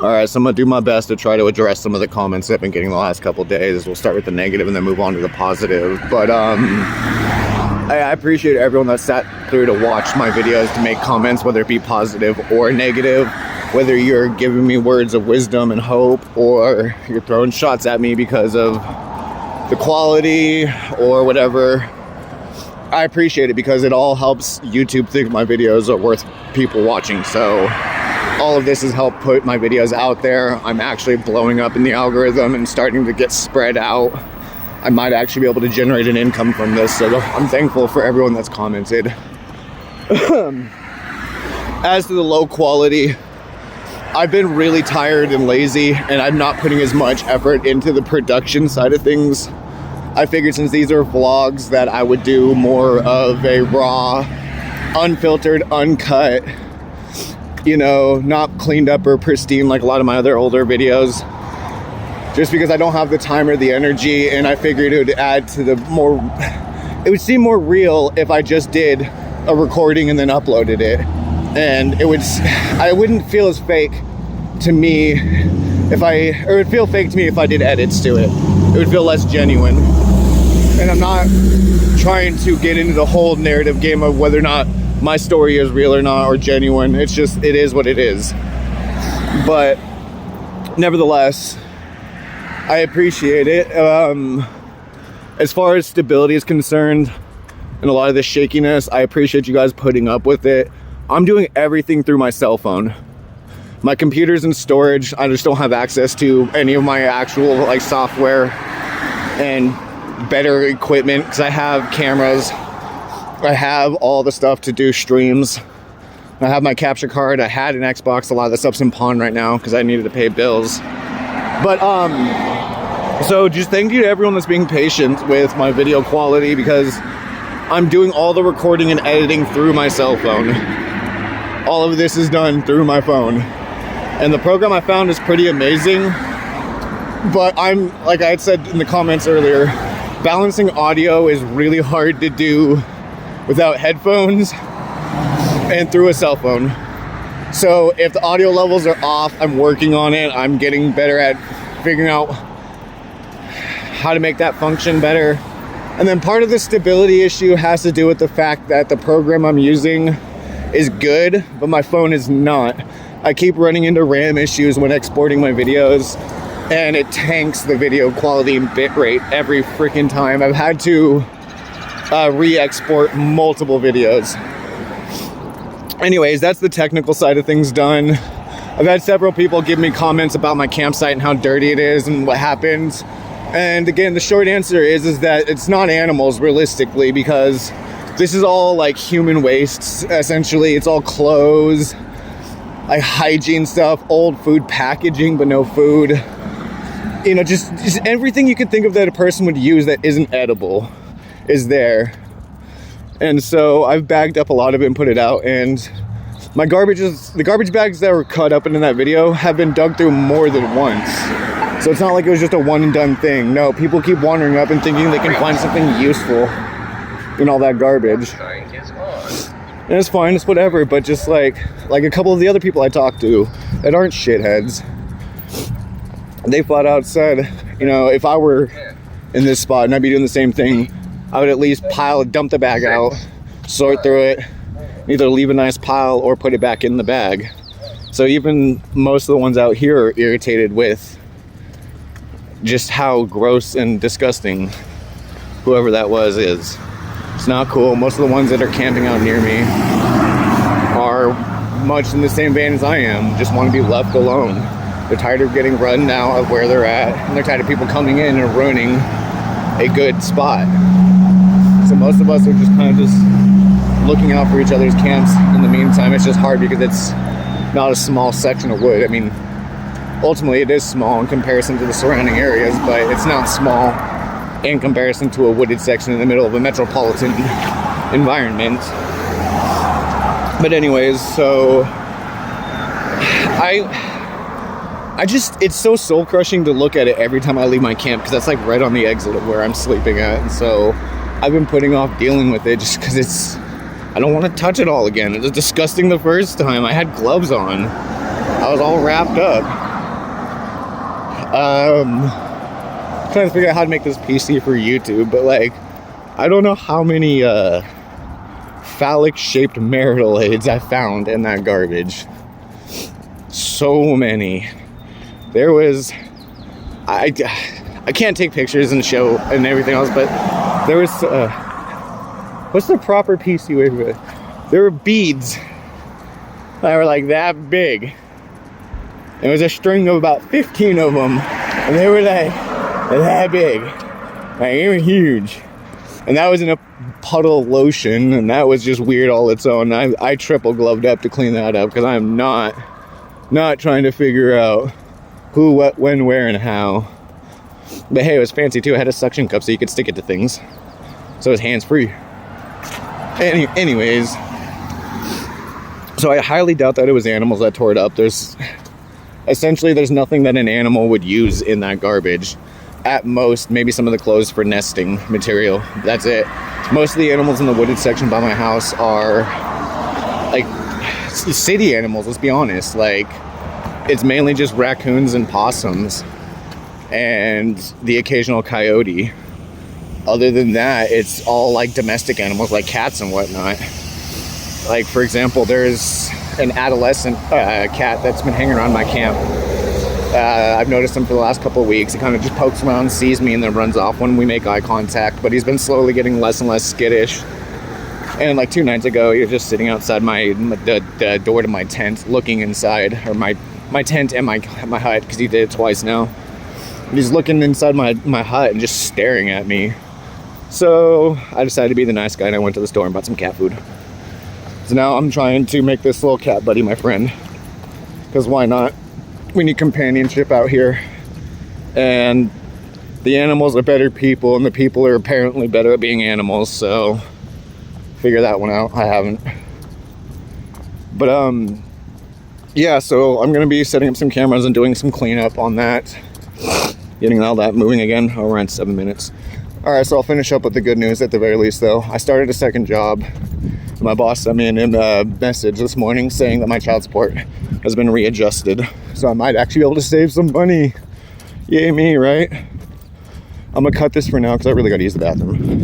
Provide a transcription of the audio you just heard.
All right, so I'm gonna do my best to try to address some of the comments I've been getting the last couple of days. We'll start with the negative and then move on to the positive. But I appreciate everyone that sat through to watch my videos, to make comments, whether it be positive or negative, whether you're giving me words of wisdom and hope, or you're throwing shots at me because of the quality or whatever. I appreciate it because it all helps YouTube think my videos are worth people watching. So all of this has helped put my videos out there. I'm actually blowing up in the algorithm and starting to get spread out. I might actually be able to generate an income from this, so I'm thankful for everyone that's commented. As to the low quality, I've been really tired and lazy, and I'm not putting as much effort into the production side of things. I figured since these are vlogs that I would do more of a raw, unfiltered, uncut, you know, not cleaned up or pristine like a lot of my other older videos, just because I don't have the time or the energy, and I figured it would add to the more, it would seem more real if I just did a recording and then uploaded it, and it wouldn't feel as fake to me if it would feel fake to me if I did edits to it. It would feel less genuine, and I'm not trying to get into the whole narrative game of whether or not my story is real or not, or genuine. It's just, it is what it is. But nevertheless, I appreciate it. As far as stability is concerned and a lot of the shakiness, I appreciate you guys putting up with it. I'm doing everything through my cell phone. My computer's in storage. I just don't have access to any of my actual like software and better equipment, because I have cameras, I have all the stuff to do streams, I have my capture card, I had an Xbox. A lot of the stuff's in pawn right now because I needed to pay bills. But so just thank you to everyone that's being patient with my video quality, because I'm doing all the recording and editing through my cell phone. All of this is done through my phone, and the program I found is pretty amazing. But I'm, like I had said in the comments earlier, balancing audio is really hard to do without headphones and through a cell phone. So if the audio levels are off, I'm working on it. I'm getting better at figuring out how to make that function better. And then part of the stability issue has to do with the fact that the program I'm using is good, but my phone is not. I keep running into RAM issues when exporting my videos, and it tanks the video quality and bitrate every freaking time. I've had to re-export multiple videos. Anyways, that's the technical side of things done. I've had several people give me comments about my campsite and how dirty it is and what happened. And again, the short answer is that it's not animals realistically, because this is all like human waste, essentially. It's all clothes, like hygiene stuff, old food packaging but no food. You know, just everything you could think of that a person would use that isn't edible is there. And so I've bagged up a lot of it and put it out, and the garbage bags that were cut up in that video have been dug through more than once. So it's not like it was just a one and done thing. No, people keep wandering up and thinking they can find something useful in all that garbage. And it's fine, it's whatever, but just like a couple of the other people I talked to that aren't shitheads, they flat out said, you know, if I were in this spot and I'd be doing the same thing, I would at least dump the bag out, sort through it, either leave a nice pile or put it back in the bag. So even most of the ones out here are irritated with just how gross and disgusting whoever that was is. It's not cool. Most of the ones that are camping out near me are much in the same vein as I am, just want to be left alone. They're tired of getting run now of where they're at, and they're tired of people coming in and ruining a good spot. So most of us are just kind of just looking out for each other's camps. In the meantime, it's just hard because it's not a small section of wood. I mean, ultimately it is small in comparison to the surrounding areas, but it's not small in comparison to a wooded section in the middle of a metropolitan environment. But anyways, so it's so soul crushing to look at it every time I leave my camp, because that's like right on the exit of where I'm sleeping at. And so I've been putting off dealing with it just because I don't want to touch it all again. It was disgusting the first time. I had gloves on. I was all wrapped up. Trying to figure out how to make this PC for YouTube, but like, I don't know how many phallic shaped marital aids I found in that garbage. So many. There was, I can't take pictures and show and everything else, but there was what's the proper PC way for it? There were beads that were like that big. There was a string of about 15 of them, and they were like that big. Like, they were huge. And that was in a puddle of lotion, and that was just weird all its own. I triple gloved up to clean that up because I'm not trying to figure out who, what, when, where, and how. But hey, it was fancy too. I had a suction cup so you could stick it to things, so it was hands-free. Anyways, so I highly doubt that it was animals that tore it up. There's nothing that an animal would use in that garbage. At most, maybe some of the clothes for nesting material. That's it. Most of the animals in the wooded section by my house are like city animals, let's be honest. Like, it's mainly just raccoons and possums and the occasional coyote. Other than that, it's all like domestic animals like cats and whatnot. Like, for example, there's an adolescent cat that's been hanging around my camp. I've noticed him for the last couple of weeks. He kind of just pokes around, sees me, and then runs off when we make eye contact. But he's been slowly getting less and less skittish. And like 2 nights ago, he was just sitting outside the door to my tent, looking inside, or my tent and my hut, because he did it twice now. And he's looking inside my hut and just staring at me. So I decided to be the nice guy, and I went to the store and bought some cat food. So now I'm trying to make this little cat buddy my friend, because why not? We need companionship out here, and the animals are better people, and the people are apparently better at being animals, so figure that one out. I haven't. But yeah, so I'm gonna be setting up some cameras and doing some cleanup on that, getting all that moving again. Oh, we're at 7 minutes. All right, so I'll finish up with the good news at the very least, though. I started a second job. My boss sent me a message this morning saying that my child support has been readjusted, so I might actually be able to save some money. Yay me, right? I'm gonna cut this for now because I really gotta use the bathroom.